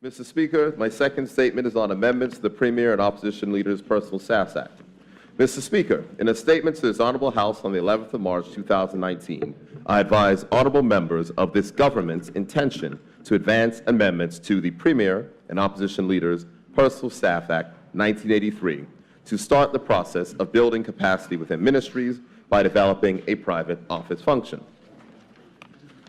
Mr. Speaker, my second statement is on amendments to the Premier and Opposition Leaders Personal Staffs Act. Mr. Speaker, in a statement to this Honorable House on the 11th of March 2019, I advise honorable members of this government's intention to advance amendments to the Premier and Opposition Leaders Personal Staff Act 1983 to start the process of building capacity within ministries by developing a private office function.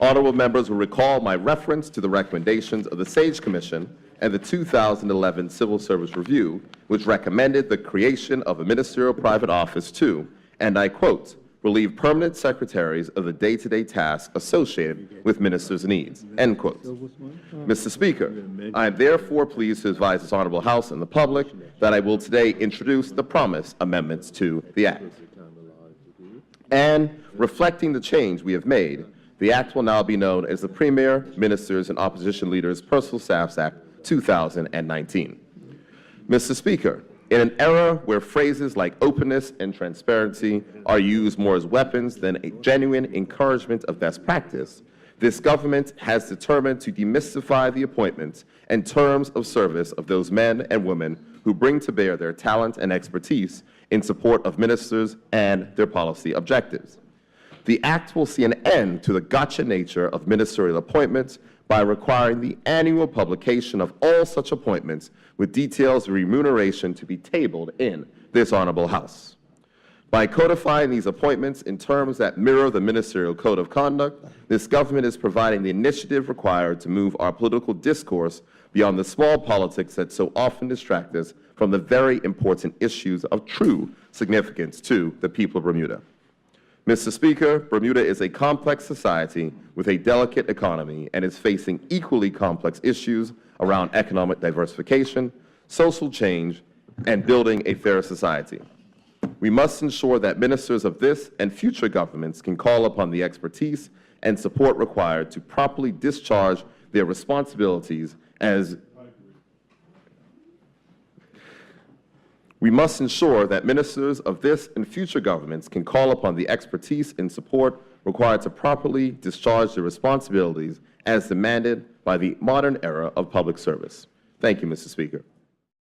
Honorable members will recall my reference to the recommendations of the SAGE Commission and the 2011 Civil Service Review, which recommended the creation of a ministerial private office to, and I quote, relieve permanent secretaries of the day-to-day tasks associated with ministers' needs, end quote. Mr. Speaker, I am therefore pleased to advise this Honorable House and the public that I will today introduce the promised amendments to the Act. And reflecting the change we have made, the Act will now be known as the Premier, Ministers, and Opposition Leaders Personal Staffs Act 2019. Mr. Speaker, in an era where phrases like openness and transparency are used more as weapons than a genuine encouragement of best practice, this government has determined to demystify the appointments and terms of service of those men and women who bring to bear their talent and expertise in support of ministers and their policy objectives. The Act will see an end to the gotcha nature of ministerial appointments by requiring the annual publication of all such appointments with details of remuneration to be tabled in this Honorable House. By codifying these appointments in terms that mirror the Ministerial Code of Conduct, this government is providing the initiative required to move our political discourse beyond the small politics that so often distract us from the very important issues of true significance to the people of Bermuda. Mr. Speaker, Bermuda is a complex society with a delicate economy and is facing equally complex issues around economic diversification, social change, and building a fairer society. We must ensure that ministers of this and future governments can call upon the expertise and support required to properly discharge their responsibilities as We must ensure that ministers of this and future governments can call upon the expertise and support required to properly discharge their responsibilities as demanded by the modern era of public service. Thank you, Mr. Speaker.